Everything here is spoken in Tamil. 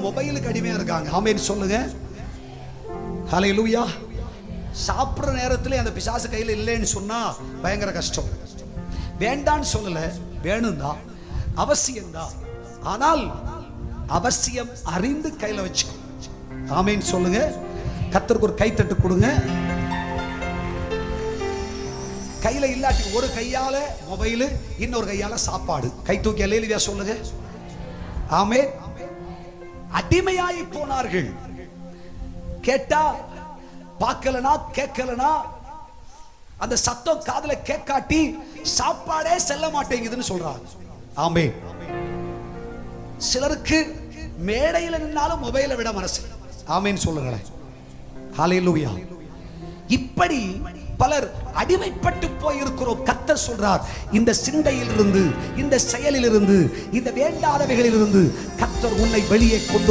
மொபைலுக்கு அடிமையா இருக்காங்க. ஆமென் சொல்லுங்க. ஹல்லேலூயா. சாப்பிட்ற நேரத்துல அந்த பிசாசு கையில இல்லைன்னு சொன்னா பயங்கர கஷ்டம். வேண்டான்னு சொல்லல, வேணும் தான், அவசியம் தான். ஆனால் அவசியம் அறிந்து கையில வச்சுக்கோ. ஆமென் சொல்லுங்க. கர்த்தருக்கு ஒரு கைத்தட்டு கொடுங்க. கையில இல்லாட்டி ஒரு கையால மொபைல், இன்னொரு கையால சாப்பாடு. கை தூக்கி அல்லேலூயா சொல்லுங்க. ஆமென். அடிமையாய் போனார்கள். கேட்டா பார்க்கலனா கேட்கலனா அந்த சத்தம் காதுல கேட்காட்டி சாப்பாடே செல்ல மாட்டேங்குதுன்னு சொல்றாங்க. ஆமென். சிலருக்கு மேடையில் நின்னாலும் மொபைலை விட மனசு. ஆமென் சொல்லுங்களேன். ஹல்லேலூயா. இப்படி பலர் அடிமைப்பட்டு போய் இருக்கிறோம். கர்த்தர் சொல்றார், இந்த சிந்தையிலிருந்து, இந்த செயலிலிருந்து, இந்த வேண்டாதவைகளிலிருந்து கர்த்தர் உன்னை வெளியே கொண்டு